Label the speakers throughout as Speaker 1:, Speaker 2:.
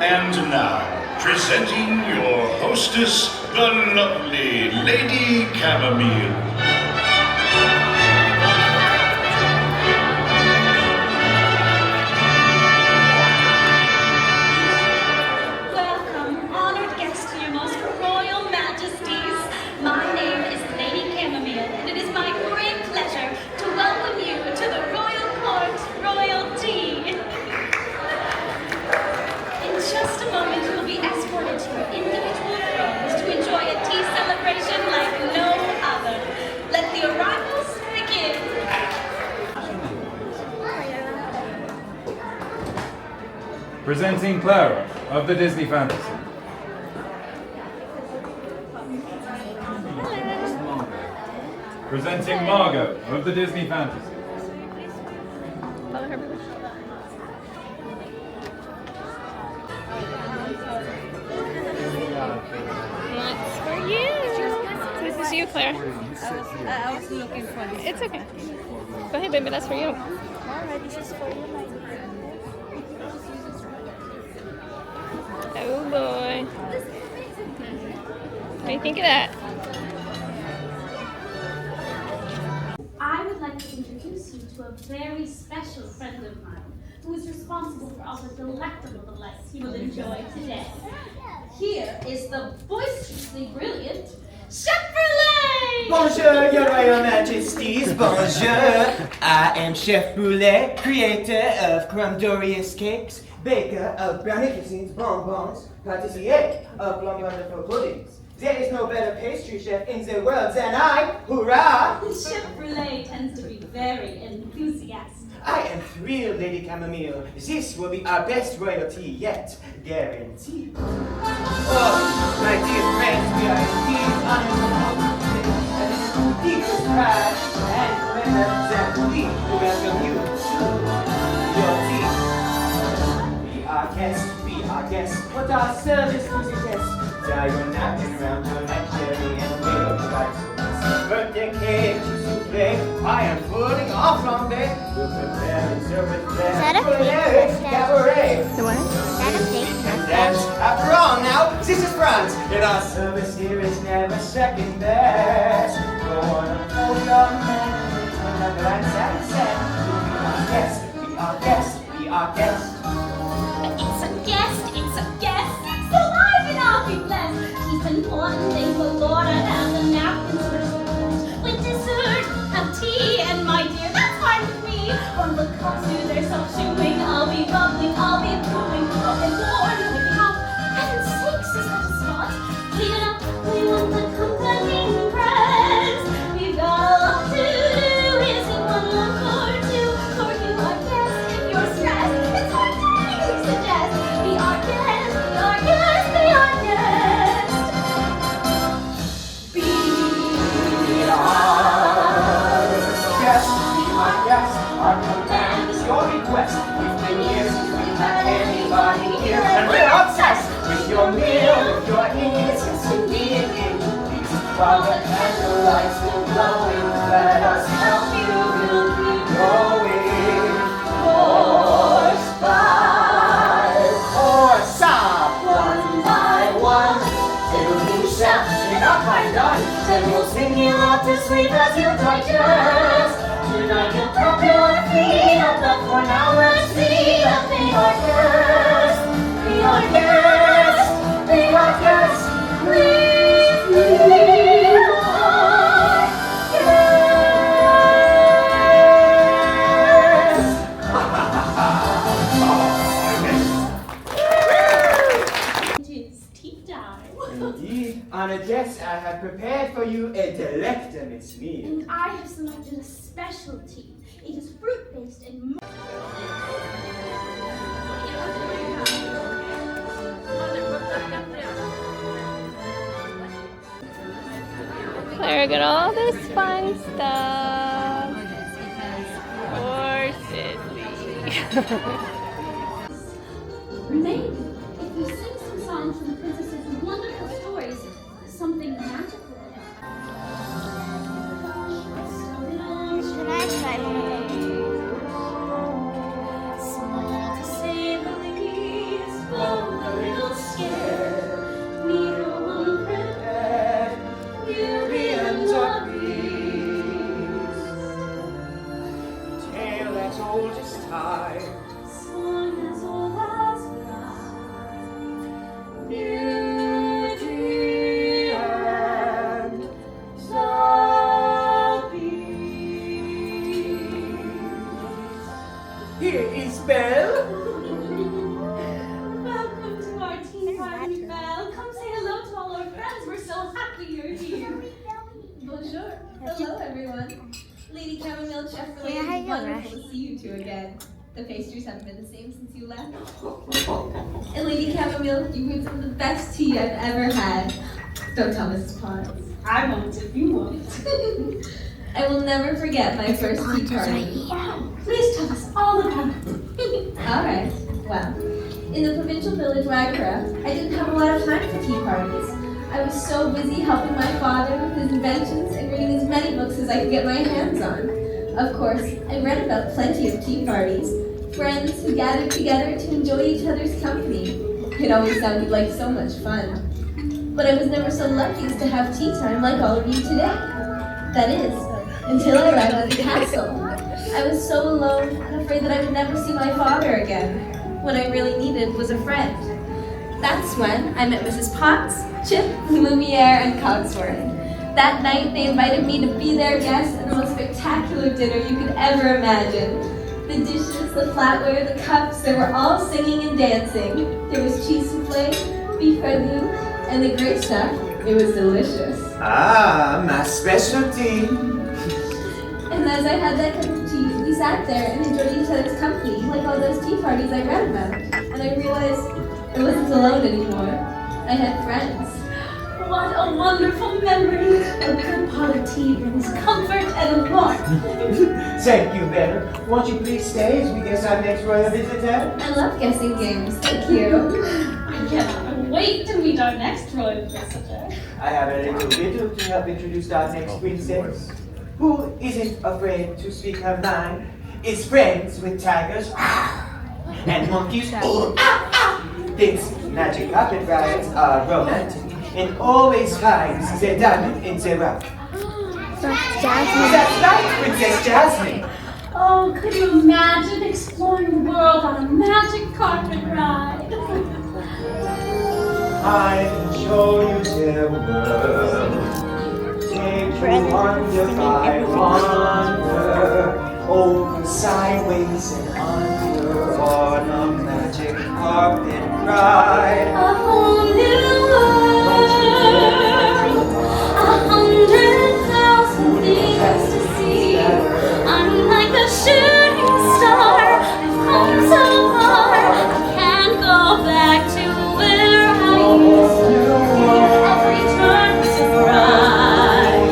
Speaker 1: And now, presenting your hostess, the lovely Lady Chamomile.
Speaker 2: Welcome, honored guests to your most royal majesties. My name is Lady Chamomile, and it is my great pleasure to welcome you to the royal court royalty. In just a moment, you will be escorted to your individual rooms to enjoy a tea celebration like no other. Let the arrivals begin.
Speaker 3: Presenting Clara of the Disney Fantasy. Presenting Margot of the Disney Fantasy.
Speaker 4: That's for you. This is you, Claire.
Speaker 5: I was looking for this.
Speaker 4: It's okay. Go ahead, baby. That's for you.
Speaker 5: Alright, this is for you, my dear.
Speaker 4: Oh boy. What do you think of that?
Speaker 2: I would like to introduce you to a very special friend of mine who is responsible for all the delectable delights you will enjoy today. Here is the boisterously brilliant Chef Brule!
Speaker 6: Bonjour, your royal majesties, bonjour. I am Chef Brule, creator of crumdorious cakes, baker of brownificent bonbons, patissier of long wonderful puddings. There is no better pastry chef in the world than I, hurrah!
Speaker 2: Chef Brule tends to be very enthusiastic.
Speaker 6: I am thrilled, Lady Chamomile. This will be our best royalty yet, guaranteed. Oh, my dear friends, we are indeed honored and it is deepest pride and pleasure that we welcome you to your tea. Be our guest, put our service to the test. Tie your napkin around your neck, Jerry, and we'll try to birthday cake, souffle. I am putting off long day. We'll prepare and serve it there.
Speaker 5: Is that a fake
Speaker 6: Cabaret.
Speaker 5: The what? Is that a fake
Speaker 6: And dance. After all, now, this is France. And our service here is never second best. Go on and hold your man. And a glance at set. Be our guest, be our guest, be our guest.
Speaker 2: It's a guest, it's a guest. So I've been awfully blessed. He's been wanting the Lord and have the napkins reserved. With dessert, have tea, and my dear, that's fine with me. When the cups do their self-chewing, I'll be bubbling, I'll be brewing. Oh, and Lord, looking out. Heaven's sakes, is that a spot? Clean it up, we want the company press. We've got a lot to do, is it one look or two? For you are guest, if you're stressed, it's hard to really suggest. Be our guest, be our guest, be our guest. Be
Speaker 6: Our guest, our command is your request. We've been here since we've had anybody here, and we're obsessed with your meal, with your innocence indeed. While the candle lights still glowing, let us help you, we'll keep going. Horse by horse, one by one, till you shout, you're not quite done. Then we'll sing you out to sleep as you digest. Tonight you'll prop your feet up, but for now let's see that be our guest, be our guest, be our guest, please be our guest.
Speaker 2: It is tea time.
Speaker 6: Indeed, honored guests, I have prepared for you a delectable meal.
Speaker 2: And I have selected a special tea. It is fruit-based and
Speaker 4: Claire got all this fun stuff. Horses.
Speaker 2: maybe if you sing some songs from the princess's wonderful stories, something magical will happen.
Speaker 5: Should I try one of them?
Speaker 2: Small to say the least, meet you again. The pastries haven't been the same since you left. And Lady Chamomile, you brewed some of the best tea I've ever had. Don't tell Mrs. Potts.
Speaker 7: I won't if you won't.
Speaker 2: I will never forget my first tea party.
Speaker 7: Wow, please tell us all about it.
Speaker 2: Alright, well, in the provincial village where I grew up, I didn't have a lot of time for tea parties. I was so busy helping my father with his inventions and reading as many books as I could get my hands on. Of course, I read about plenty of tea parties, friends who gathered together to enjoy each other's company. It always sounded like so much fun. But I was never so lucky as to have tea time like all of you today. That is, until I arrived at the castle. I was so alone and afraid that I would never see my father again. What I really needed was a friend. That's when I met Mrs. Potts, Chip, Lumiere, and Cogsworth. That night, they invited me to be their guest at the most spectacular dinner you could ever imagine. The dishes, the flatware, the cups, they were all singing and dancing. There was cheese souffle, beef ragout, and the great stuff. It was delicious.
Speaker 6: Ah, my specialty.
Speaker 2: And as I had that cup of tea, we sat there and enjoyed each other's company, like all those tea parties I read about. And I realized I wasn't alone anymore. I had friends.
Speaker 7: What a wonderful memory. A good pot of tea brings comfort and warmth.
Speaker 6: Thank you, Better. Won't you please stay as we guess our next royal visitor?
Speaker 2: I love guessing games. Thank you.
Speaker 7: I cannot wait to meet our next royal visitor.
Speaker 6: I have a little riddle to help introduce our next princess. Who isn't afraid to speak her mind, is friends with tigers and monkeys, thinks magic carpet rides are romantic, and always finds their diamond in their rough.
Speaker 5: Jasmine.
Speaker 6: That's right, Princess Jasmine.
Speaker 7: Oh, could you imagine exploring the world on a magic carpet ride?
Speaker 6: I can show you the world. Take you wonder by wonder, over sideways and under, on a magic carpet ride.
Speaker 7: A whole new world, 100,000 things to see. I'm like a shooting star, I've come so far, I can't go back to where I used to be. Every turn was a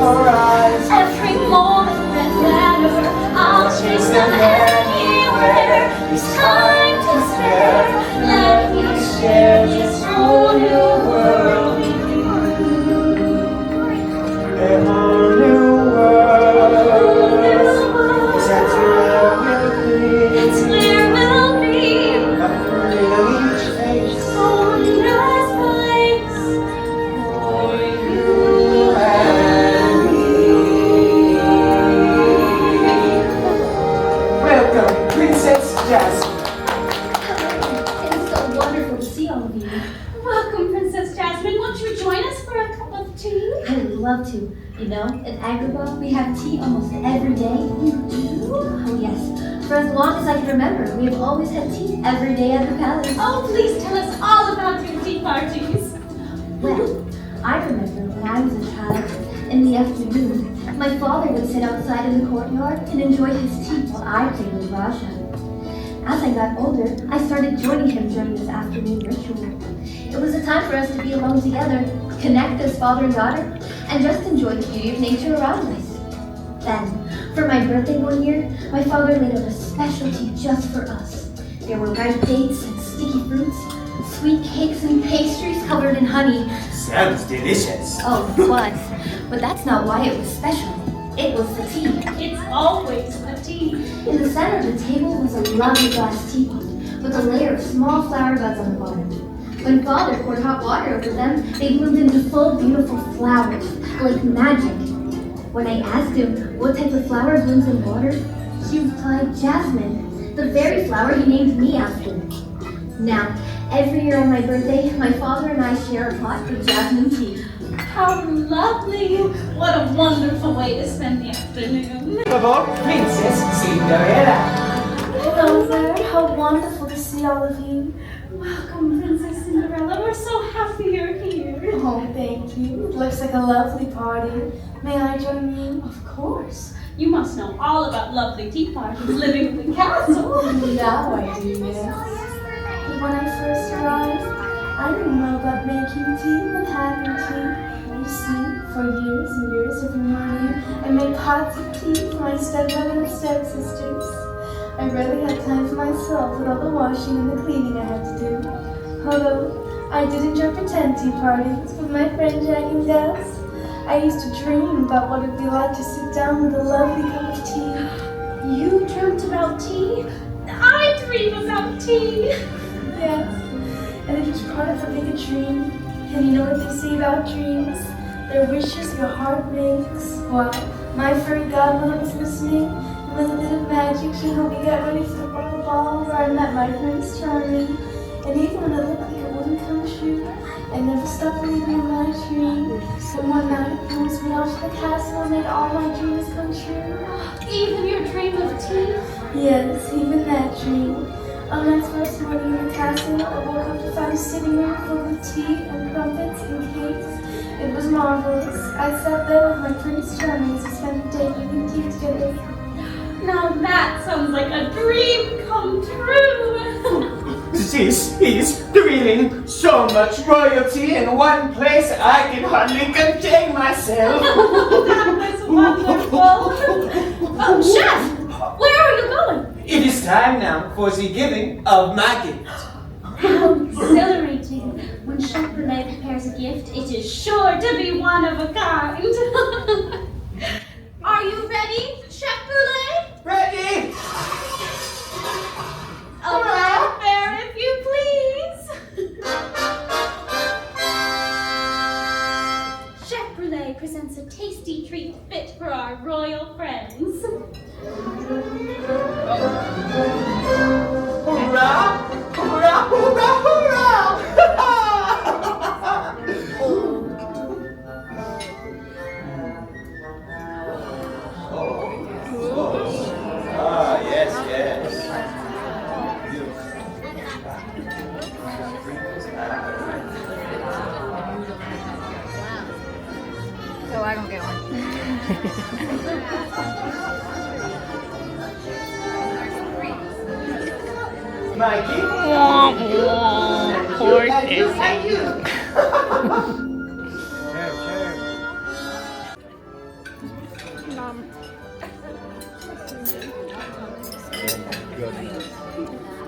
Speaker 7: surprise, every moment that matter, I'll chase them anywhere. There's time to spare, let me share this whole new world with you.
Speaker 6: A whole new world. That's where we'll be.
Speaker 7: It's where we'll be.
Speaker 6: A thrill each face.
Speaker 7: So nice place for you
Speaker 6: And me. Welcome, Princess Jasmine.
Speaker 2: It is so wonderful to see all of you.
Speaker 7: Welcome, Princess Jasmine. Won't you join us for a cup of tea?
Speaker 2: I would love to. You know, in Agrabah, we have tea almost every day.
Speaker 7: You do?
Speaker 2: Oh, yes. For as long as I can remember, we have always had tea every day at the palace.
Speaker 7: Oh, please tell us all about your tea parties.
Speaker 2: Well, I remember when I was a child, in the afternoon, my father would sit outside in the courtyard and enjoy his tea while I played with Raja. As I got older, I started joining him during this afternoon ritual. It was a time for us to be alone together, connect as father and daughter, and just enjoy the beauty of nature around us. Then, for my birthday one year, my father made out a special tea just for us. There were ripe dates and sticky fruits, sweet cakes and pastries covered in honey.
Speaker 6: Sounds delicious.
Speaker 2: Oh, it was. But that's not why it was special. It was the tea.
Speaker 7: It's always the tea.
Speaker 2: In the center of the table was a lovely glass teapot with a layer of small flower buds on the bottom. When Father poured hot water over them, they bloomed into full, beautiful flowers, like magic. When I asked him what type of flower blooms in water, he replied, Jasmine, the very flower he named me after. Now, every year on my birthday, my father and I share a pot of jasmine tea.
Speaker 7: How lovely. What a wonderful way to spend the afternoon.
Speaker 6: About Princess Cinderella.
Speaker 5: Hello there. How wonderful to see all of you.
Speaker 7: Welcome, Princess Cinderella. We're so happy you're here.
Speaker 5: Oh, thank you. It looks like a lovely party. May I join you?
Speaker 7: Of course.
Speaker 2: You must know all about lovely tea parties living in the castle.
Speaker 5: Now I do, yes. But when I first arrived, I didn't know about making tea and having tea. You see, for years and years every morning, I made pots of tea for my stepmother and stepsisters. I rarely had time for myself with all the washing and the cleaning I had to do. Although I did enjoy pretend tea parties with my friend Jack and Des. I used to dream about what it would be like to sit down with a lovely cup of tea.
Speaker 2: You dreamt about tea? I dream about tea.
Speaker 5: Yes, and it was part of a bigger dream. And you know what they say about dreams? They're wishes your heart makes. Well, my fairy godmother was listening, and with a bit of magic, she helped me get ready for the royal ball where I met my Prince Charming. And even when it looked like it wouldn't come true, I never stopped believing in my dream. So one night, he was me off to the castle and made all my dreams come true.
Speaker 2: Even your dream of tea?
Speaker 5: Yes, even that dream. On that first morning in the castle, I woke up to find a sitting room full of tea and crumpets and cakes. It was marvelous. I sat there with my Prince Charming as we spent the day eating tea together.
Speaker 2: Now that sounds like a dream come true.
Speaker 6: This is thrilling. So much royalty in one place, I can hardly contain myself.
Speaker 2: That was wonderful. Oh, Chef, where are you going?
Speaker 6: It is time now for the giving of my gift.
Speaker 2: How exhilarating. When Chef Brule prepares a gift, it is sure to be one of a kind. Are you ready, Chef Brule?
Speaker 6: Ready?
Speaker 2: A black bear, if you please. Chef Brule presents a tasty treat fit for our royal friends.
Speaker 6: Hurrah! Hurrah! Hurrah! Hurrah! Yes, yes.
Speaker 4: So I don't get one.
Speaker 6: Mikey?
Speaker 4: Poor
Speaker 6: And you.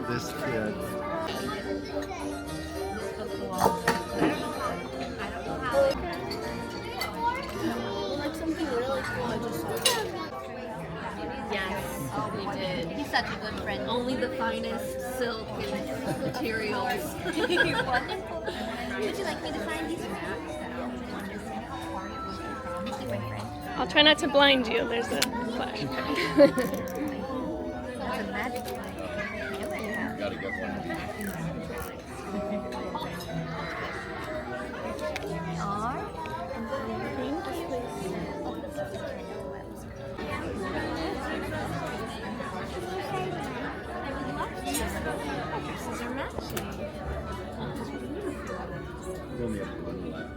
Speaker 8: This kid.
Speaker 7: Yes, we did. He's such a good friend. Only the finest silk and materials. You're wonderful. Would you like me to sign these?
Speaker 4: I'll try not to blind you. There's a flash.
Speaker 7: That's a magic line.
Speaker 8: Gotta get one of these. We'll need one left.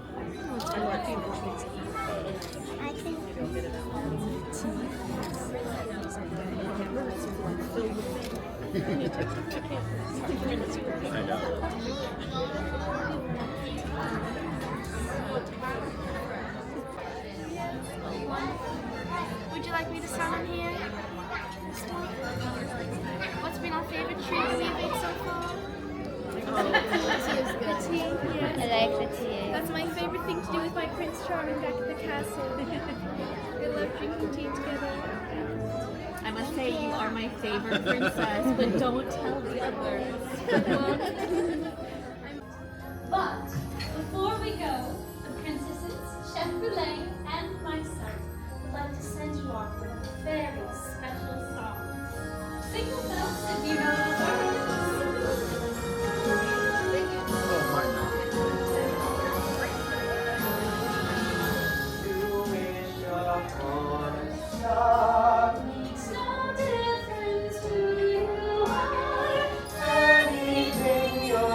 Speaker 8: I know.
Speaker 4: Would you like me to sign on here? What's been our favorite treat we've made so far? The tea, yes.
Speaker 7: I like the tea.
Speaker 4: That's my favorite thing to do with my Prince Charming back at the castle. We love drinking tea together.
Speaker 7: I must say you are my favorite princess, but don't tell the others.
Speaker 2: But before we go, the princesses, Chef Brule, and myself would like to send you off with a very special song. Sing with us if you know the words. Makes no difference who you are.
Speaker 6: Anything your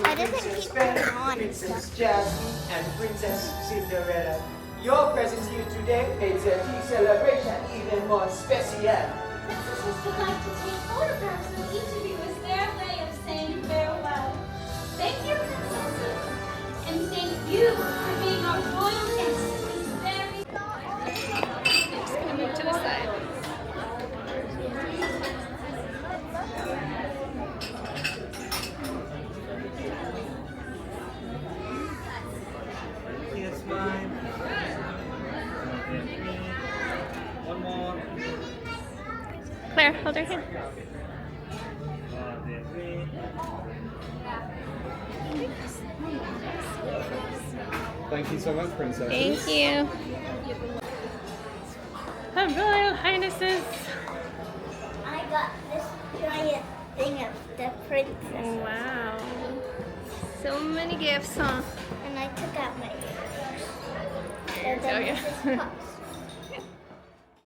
Speaker 4: Why doesn't
Speaker 6: Princess
Speaker 4: he
Speaker 6: Belle,
Speaker 4: put on and
Speaker 6: Princess
Speaker 4: stuff?
Speaker 6: Jasmine, and Princess Cinderella. Your presence here today makes the tea celebration even more special.
Speaker 2: Princesses would like to take photographs of each of you as their way of saying farewell. Thank you, princesses, and thank you for being our royal guests these very
Speaker 4: Just gonna move to the side.
Speaker 6: Here's mine. One more.
Speaker 4: Claire, hold her hand.
Speaker 3: Thank you so much, princesses.
Speaker 4: Thank you. Her Royal Highnesses.
Speaker 7: I got this giant thing of the princess.
Speaker 4: Wow. So many gifts, huh?
Speaker 7: And I took out my ears. So
Speaker 4: Oh,
Speaker 7: then
Speaker 4: yeah.
Speaker 7: this is puffs.